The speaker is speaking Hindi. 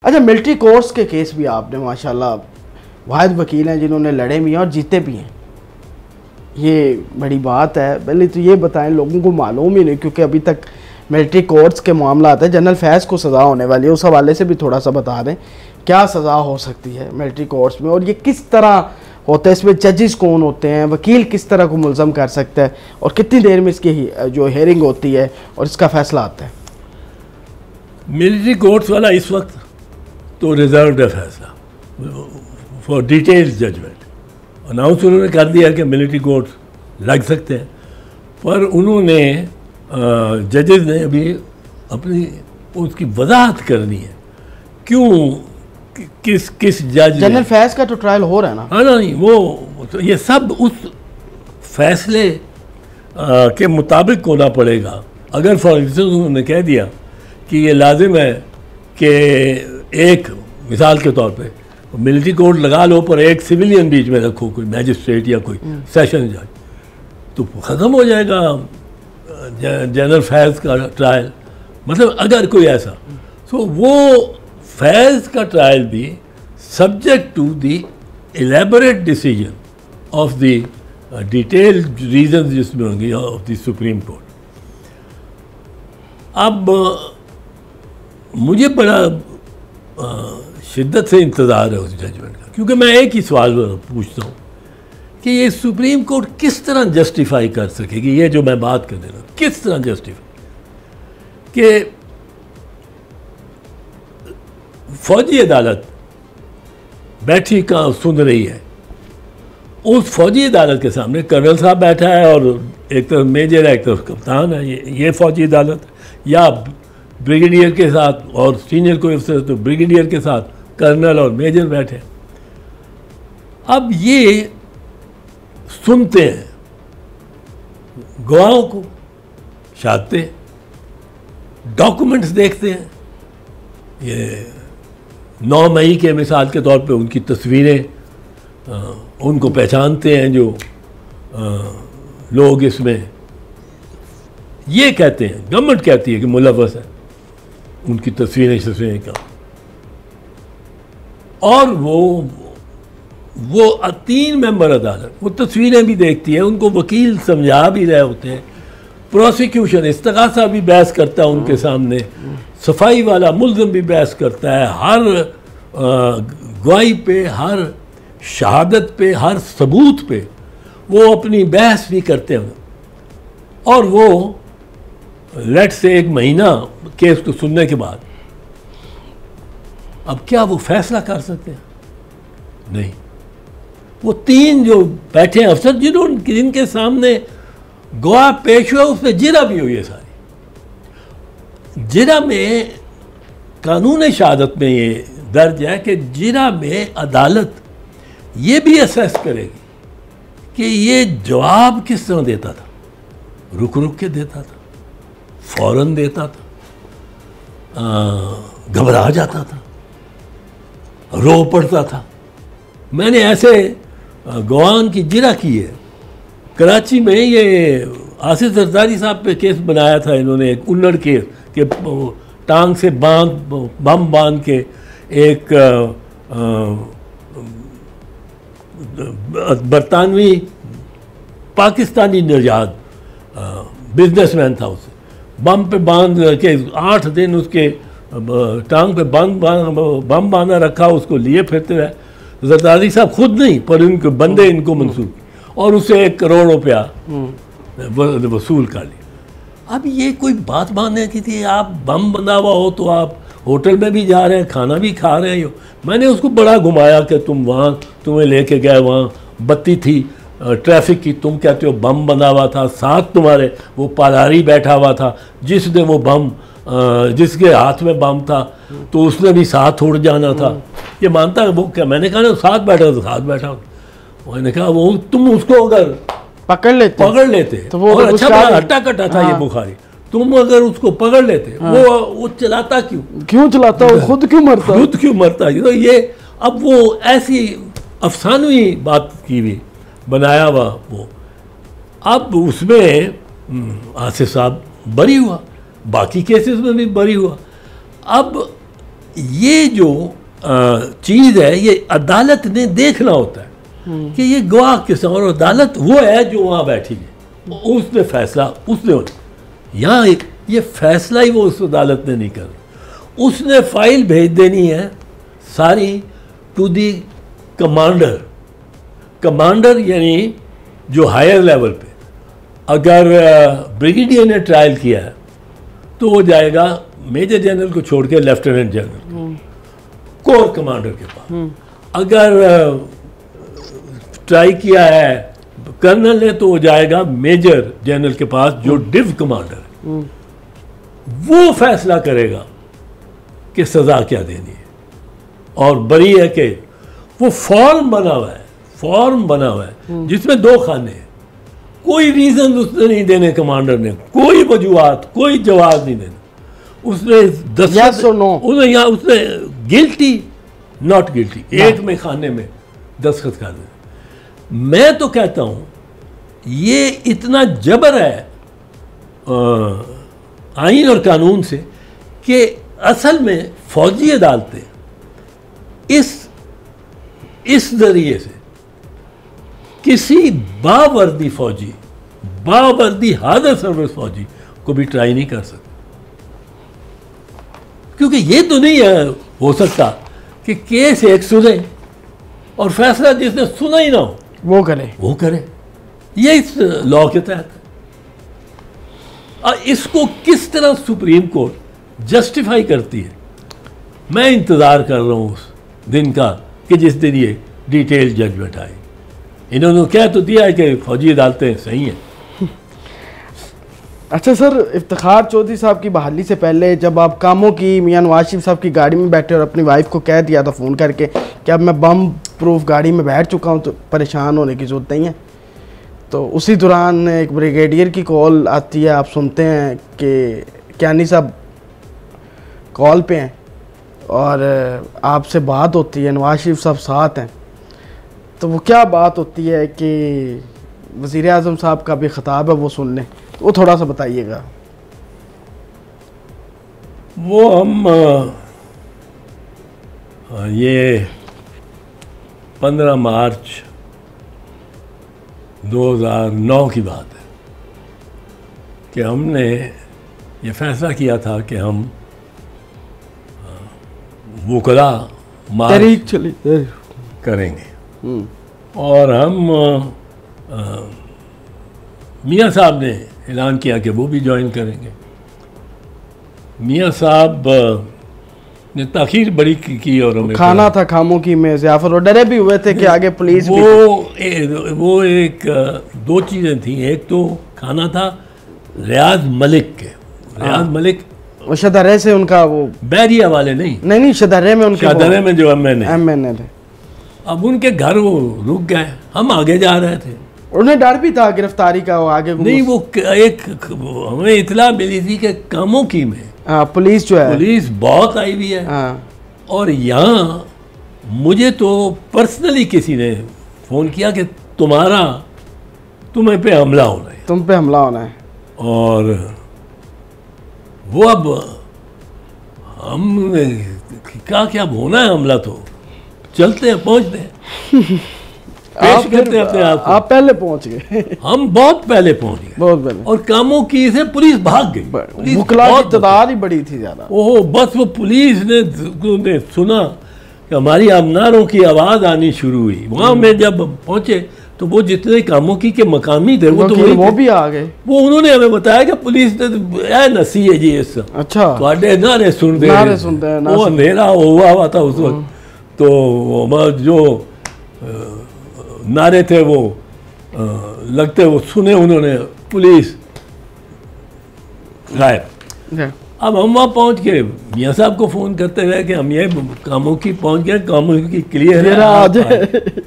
अच्छा, मिलिट्री कोर्ट्स के केस भी आपने माशाल्लाह वाहिद वकील हैं जिन्होंने लड़े भी हैं और जीते भी हैं, ये बड़ी बात है। पहले तो ये बताएं, लोगों को मालूम ही नहीं क्योंकि अभी तक मिलिट्री कोर्ट्स के मामला आता है। जनरल फैज़ को सज़ा होने वाली है, उस हवाले से भी थोड़ा सा बता दें क्या सज़ा हो सकती है मिलिट्री कोर्ट्स में और ये किस तरह होता है, इसमें जजेस कौन होते हैं, वकील किस तरह को मुल्ज़म कर सकता है और कितनी देर में इसकी जो हेयरिंग होती है और इसका फ़ैसला आता है। मिलिट्री कोर्ट्स वाला इस वक्त तो रिजर्व्ड है फैसला फॉर डिटेल्ड जजमेंट। अनाउंस उन्होंने कर दिया कि मिलिट्री कोर्ट्स लग सकते हैं, पर उन्होंने जजेस ने अभी अपनी उसकी वजाहत करनी है क्यों, किस जज। जनरल फैज़ का तो ट्रायल हो रहा है ना? हाँ ना, नहीं वो तो ये सब उस फैसले के मुताबिक होना पड़ेगा। अगर फॉर इंस्टेंस उन्होंने कह दिया कि ये लाजिम है कि एक मिसाल के तौर पे मिलिट्री कोर्ट लगा लो पर एक सिविलियन बीच में रखो, कोई मैजिस्ट्रेट या कोई सेशन जज, तो ख़त्म हो जाएगा जनरल फैज़ का ट्रायल। मतलब अगर कोई ऐसा, तो वो फैज़ का ट्रायल भी subject to the elaborate decision of the detailed reasons जिसमें होंगे ऑफ द सुप्रीम कोर्ट। अब मुझे बड़ा शिद्दत से इंतज़ार है उस जजमेंट का, क्योंकि मैं एक ही सवाल पूछता हूँ कि ये सुप्रीम कोर्ट किस तरह जस्टिफाई कर सकेगी, ये जो मैं बात कर रहा हूँ, किस तरह जस्टिफाई कि फौजी अदालत बैठी का सुन रही है, उस फौजी अदालत के सामने कर्नल साहब बैठा है और एक तरफ मेजर है एक तरफ कप्तान है, ये फौजी अदालत, या ब्रिगेडियर के साथ और सीनियर कोई अफसर तो ब्रिगेडियर के साथ कर्नल और मेजर बैठे। अब ये सुनते हैं, गवाहों को शादते हैं, डॉक्यूमेंट्स देखते हैं, ये 9 मई के मिसाल के तौर पे उनकी तस्वीरें, उनको पहचानते हैं जो लोग इसमें ये कहते हैं, गवर्नमेंट कहती है कि मुलव्वस है, उनकी तस्वीरें का, और वो 3 मेंबर अदालत वो तस्वीरें भी देखती है, उनको वकील समझा भी रहे होते हैं, प्रोसिक्यूशन इस्तगासा भी बहस करता है उनके सामने, सफाई वाला मुल्ज़िम भी बहस करता है, हर गवाही पे, हर शहादत पे, हर सबूत पे वो अपनी बहस भी करते हैं। और वो लेट से 1 महीना केस को सुनने के बाद अब क्या वो फैसला कर सकते हैं? नहीं। वो 3 जो बैठे हैं अफसर जिनके सामने गवाह पेश हुआ, उसमें जिरा भी हुई है सारी। जिरा में कानून शहादत में ये दर्ज है कि जिरा में अदालत ये भी असेस करेगी कि ये जवाब किस तरह देता था, रुक रुक के देता था, फौरन देता था, घबरा जाता था, रो पड़ता था। मैंने ऐसे गवान की जिरा की है। कराची में ये आसिफ जरदारी साहब पे केस बनाया था इन्होंने, एक उन्नड़ केस के टांग से बम बांध के एक बरतानवी पाकिस्तानी निर्यात बिजनेसमैन था, उसे बम पे बांध के 8 दिन उसके टांग पे बम बांधा रखा, उसको लिए फिरते रहे। जरदारी साहब खुद नहीं पर इनके बंदे इनको मंसूब, और उसे 1 करोड़ रुपया वसूल कर लिया। अब ये कोई बात मानने की थी? आप बम बंधा हुआ हो तो आप होटल में भी जा रहे हैं, खाना भी खा रहे हो। मैंने उसको बड़ा घुमाया कि तुम वहाँ, तुम्हें लेके गए, वहाँ बत्ती थी ट्रैफिक की, तुम कहते हो बम बंधा हुआ था, साथ तुम्हारे वो पालारी बैठा हुआ था जिसने वो बम, जिसके हाथ में बम था तो उसने भी साथ उड़ जाना था। ये मानता है वो? क्या मैंने कहा ना साथ बैठा तो साथ बैठा। मैंने कहा वो तुम उसको अगर पकड़ लेते तो वो और अच्छा बड़ा हट्टा कट्टा था ये बुखारी, तुम अगर उसको पकड़ लेते, वो चलाता क्यों चलाता, वो खुद क्यों मरता। तो ये अब वो ऐसी अफसानवी बात की भी बनाया हुआ वो। अब उसमें आसिफ साहब बरी हुआ, बाकी केसेस में भी बरी हुआ। अब ये जो चीज़ है ये अदालत ने देखना होता है कि ये गवाह किस्म, और अदालत वो है जो वहाँ बैठी है, उसने फैसला उसने यहाँ ये फैसला ही वो उस अदालत ने नहीं कर, उसने फाइल भेज देनी है सारी टू दी कमांडर। कमांडर यानी जो हायर लेवल पे, अगर ब्रिगेडियर ने ट्रायल किया है तो वो जाएगा मेजर जनरल को छोड़ के लेफ्टिनेंट जनरल, कोर कमांडर के पास। अगर ट्राई किया है कर्नल ने तो वो जाएगा मेजर जनरल के पास जो डिव कमांडर है, वो फैसला करेगा कि सज़ा क्या देनी है। और बरी है कि वो फॉर्म बना हुआ है, फॉर्म बना हुआ है जिसमें 2 खाने हैं, कोई रीज़न उसने नहीं देने कमांडर ने, कोई वजूहात, कोई जवाब नहीं देना, उसने yes or no? उसने गिल्टी नॉट गिल्टी एक में खाने में दस्तखत कर दे। मैं तो कहता हूँ ये इतना जबर है आइन और कानून से कि असल में फौजी अदालतें इस जरिए से किसी बावर्दी फौजी, बावर्दी हादर सर्विस फौजी को भी ट्राई नहीं कर सकते, क्योंकि ये तो नहीं है हो सकता कि केस एक सुने और फैसला जिसने सुना ही ना हो वो करे। ये इस लॉ के तहत है। और इसको किस तरह सुप्रीम कोर्ट जस्टिफाई करती है, मैं इंतज़ार कर रहा हूँ उस दिन का कि जिस दिन ये डिटेल जजमेंट आए। इन्होंने कह तो दिया है कि फौजी अदालतें सही हैं। अच्छा सर, इफ्तिखार चौधरी साहब की बहाली से पहले जब आप कामों की मियां नवाज शरीफ साहब की गाड़ी में बैठे और अपनी वाइफ को कह दिया था फ़ोन करके कि अब मैं बम प्रूफ गाड़ी में बैठ चुका हूं तो परेशान होने की ज़रूरत नहीं है, तो उसी दौरान एक ब्रिगेडियर की कॉल आती है, आप सुनते हैं कि क्यानी साहब कॉल पे हैं और आपसे बात होती है, नवाज शरीफ साहब साथ हैं, तो वो क्या बात होती है कि वज़ीर आज़म साहब का भी ख़िताब है वो सुन लें, तो वो थोड़ा सा बताइएगा। वो हम ये 15 मार्च 2009 की बात है कि हमने ये फैसला किया था कि हम वुकला मार्च चली करेंगे और हम मियाँ साहब ने ऐलान किया कि वो भी ज्वाइन करेंगे। मियाँ साहब ने ताखीर बड़ी की और हमें खाना था खामों की में ज़ियाफ़त और डरे भी हुए थे कि आगे पुलिस वो एक 2 चीज़ें थी। एक तो खाना था रियाज मलिक के, रियाज मलिक वो शदर्रे से उनका वो बैरिया वाले नहीं शदर्रे में उनके शदर्रे में जो एमएनए थे। अब उनके घर वो रुक गए, हम आगे जा रहे थे। उन्हें डर भी था गिरफ्तारी का, वो आगे नहीं, वो एक हमें इतला मिली थी कि कामों की में पुलिस जो है, पुलिस बहुत आई हुई है। और यहाँ मुझे तो पर्सनली किसी ने फ़ोन किया कि तुम्हें पे हमला होना है, तुम पे हमला होना है। और वो अब हमने कहा कि अब होना है हमला तो चलते हैं, पहुँचते हैं। पेश करते अपने आप पहले पहुंच गए। हम बहुत पहले पहुंच गए, बहुत पहले। और कामों की से पुलिस भाग गई। मुकला की तादाद ही बड़ी थी ज़्यादा। ओह, बस वो पुलिस ने सुना कि हमारी अमनारों की आवाज़ आनी शुरू हुई। वहाँ में जब पहुँचे तो वो जितने कामों की के मकामी थे वो भी आ गए। वो उन्होंने हमें बताया कि पुलिस ने नसी है जी इस अच्छा थोड़े नारे सुनते हैं। वो अंधेरा हुआ था उस वक्त, तो जो नारे थे वो लगते वो सुने उन्होंने, पुलिस गायब। अब हम वहाँ पहुँच के मियाँ साहब को फ़ोन करते रहे कि हम ये कामों की पहुँच गए, कामों की क्लियर है।